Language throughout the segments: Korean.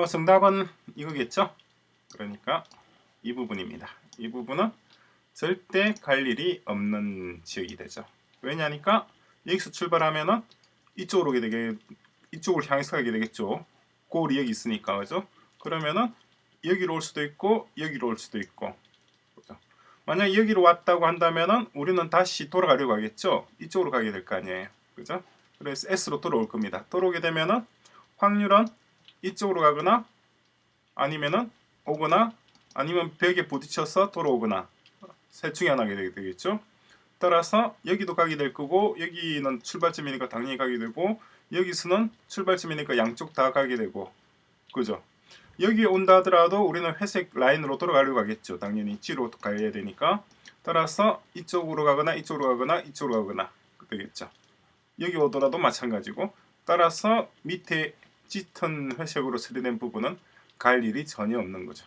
정답은 이거겠죠? 그러니까 이 부분입니다. 이 부분은 절대 갈 일이 없는 지역이 되죠. 왜냐니까 여기서 출발하면은 이쪽으로 오게 되게 이쪽으로 향해서 가게 되겠죠. 골이 여기 있으니까 그죠? 그러면은 여기로 올 수도 있고 여기로 올 수도 있고. 그죠? 만약 여기로 왔다고 한다면은 우리는 다시 돌아가려고 하겠죠. 이쪽으로 가게 될 거 아니에요. 그죠? 그래서 S로 돌아올 겁니다. 돌아오게 되면은 확률은 이쪽으로 가거나 아니면은 오거나 아니면 벽에 부딪혀서 돌아오거나 셋 중에 하나가 되겠죠. 따라서 여기도 가게 될 거고 여기는 출발점이니까 당연히 가게 되고 여기서는 출발점이니까 양쪽 다 가게 되고 그죠. 여기 온다 하더라도 우리는 회색 라인으로 돌아가려고 하겠죠. 당연히 G로 가야 되니까. 따라서 이쪽으로 가거나 이쪽으로 가거나 이쪽으로 가거나 되겠죠. 여기 오더라도 마찬가지고 따라서 밑에 짙은 회색으로 처리된 부분은 갈 일이 전혀 없는 거죠.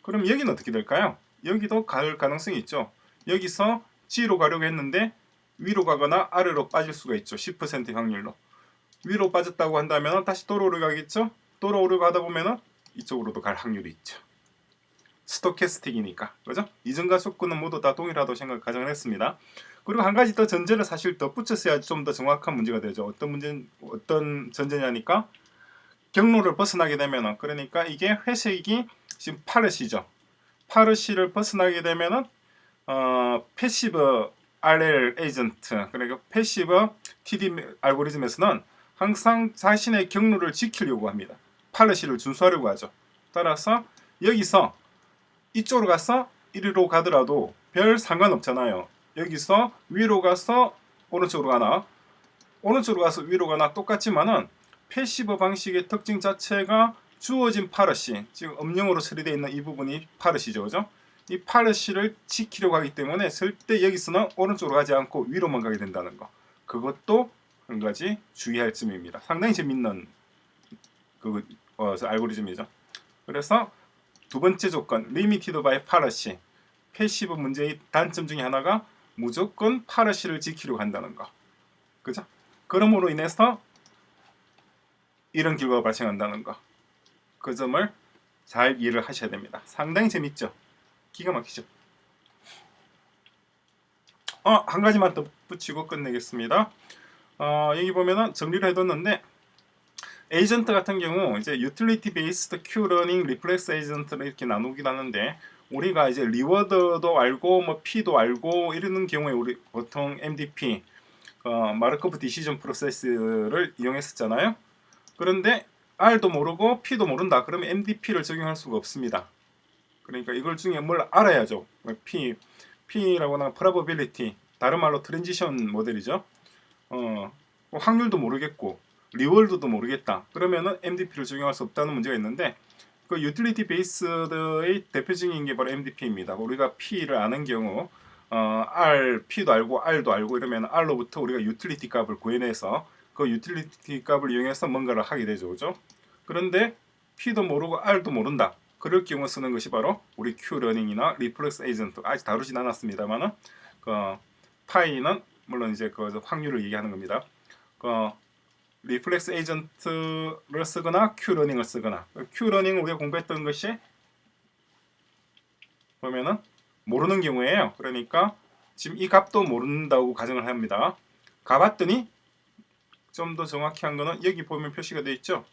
그럼 여기는 어떻게 될까요? 여기도 갈 가능성이 있죠. 여기서 G로 가려고 했는데 위로 가거나 아래로 빠질 수가 있죠. 10% 확률로. 위로 빠졌다고 한다면 다시 도로로 가겠죠. 도로로 가다 보면 이쪽으로도 갈 확률이 있죠. 스토캐스틱이니까. 그죠? 이전과 조건은 모두 다 동일하다고 가정을 했습니다. 그리고 한 가지 더 전제를 사실 덧붙였어야 좀 더 정확한 문제가 되죠. 어떤 전제냐니까 경로를 벗어나게 되면은 그러니까 이게 회색이 지금 파르시죠. 파르시를 벗어나게 되면은 패시브 RL 에이전트 그러니까 패시브 TD 알고리즘에서는 항상 자신의 경로를 지키려고 합니다. 파르시를 준수하려고 하죠. 따라서 여기서 이쪽으로 가서 이리로 가더라도 별 상관없잖아요. 여기서 위로 가서 오른쪽으로 가나 오른쪽으로 가서 위로 가나 똑같지만은 패시브 방식의 특징 자체가 주어진 파르시 지금 음영으로 처리되어 있는 이 부분이 파르시죠. 그죠? 이 파르시를 지키려고 하기 때문에 절대 여기서는 오른쪽으로 가지 않고 위로만 가게 된다는 거. 그것도 한 가지 주의할 점입니다. 상당히 재밌는 알고리즘이죠. 그래서 두 번째 조건, limited by piracy. 패시브 문제의 단점 중에 하나가 무조건 파르시를 지키려고 한다는 거. 그죠? 그럼으로 인해서 이런 결과가 발생한다는 거. 그 점을 잘 이해를 하셔야 됩니다. 상당히 재밌죠? 기가 막히죠? 한 가지만 더 붙이고 끝내겠습니다. 여기 보면은 정리를 해뒀는데 에이전트 같은 경우 이제 유틸리티 베이스드 큐 러닝 리플렉스 에이전트를 이렇게 나누긴 하는데 우리가 이제 리워드도 알고 뭐 P도 알고 이러는 경우에 우리 보통 MDP 마르코프 디시전 프로세스를 이용했었잖아요. 그런데 R도 모르고 P도 모른다. 그러면 MDP를 적용할 수가 없습니다. 그러니까 이걸 중에 뭘 알아야죠. P라고는 probability, 다른 말로 트랜지션 모델이죠. 확률도 모르겠고 리월드도 모르겠다. 그러면은 MDP를 적용할 수 없다는 문제가 있는데 그 유틸리티 베이스의 대표적인 게 바로 MDP입니다. 우리가 P를 아는 경우 R, P도 알고 R도 알고 이러면 R로부터 우리가 유틸리티 값을 구해내서 그 유틸리티 값을 이용해서 뭔가를 하게 되죠. 그죠? 그런데 P도 모르고 R도 모른다. 그럴 경우 쓰는 것이 바로 우리 Q러닝이나 리플렉스 에이전트 아직 다루진 않았습니다만은 파이는 물론 이제 그 확률을 얘기하는 겁니다. 리플렉스 에이전트를 쓰거나 Q러닝을 쓰거나 Q러닝을 우리가 공부했던 것이 보면은 모르는 경우에요. 그러니까 지금 이 값도 모른다고 가정을 합니다. 가봤더니 좀 더 정확히 한 거는 여기 보면 표시가 되어 있죠.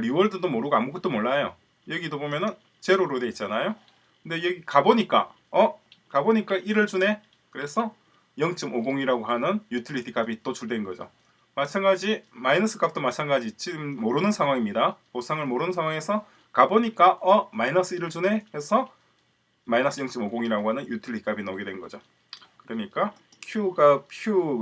리월드도 모르고 아무것도 몰라요. 여기도 보면은 제로로 되어 있잖아요. 근데 여기 가보니까 1을 주네. 그래서 0.50이라고 하는 유틸리티 값이 또 출된 거죠. 마찬가지 마이너스 값도 마찬가지 지금 모르는 상황입니다. 보상을 모르는 상황에서 가보니까 마이너스 1을 주네 해서 마이너스 0.50이라고 하는 유틸리티 값이 나오게 된 거죠. 그러니까 Q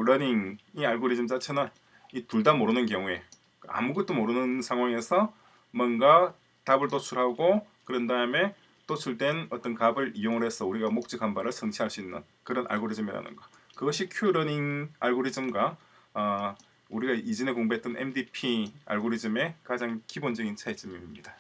러닝 이 알고리즘 자체는 이 둘 다 모르는 경우에 아무것도 모르는 상황에서 뭔가 답을 도출하고 그런 다음에 도출된 어떤 값을 이용을 해서 우리가 목적한 바를 성취할 수 있는 그런 알고리즘이라는 거. 그것이 Q러닝 알고리즘과 우리가 이전에 공부했던 MDP 알고리즘의 가장 기본적인 차이점입니다.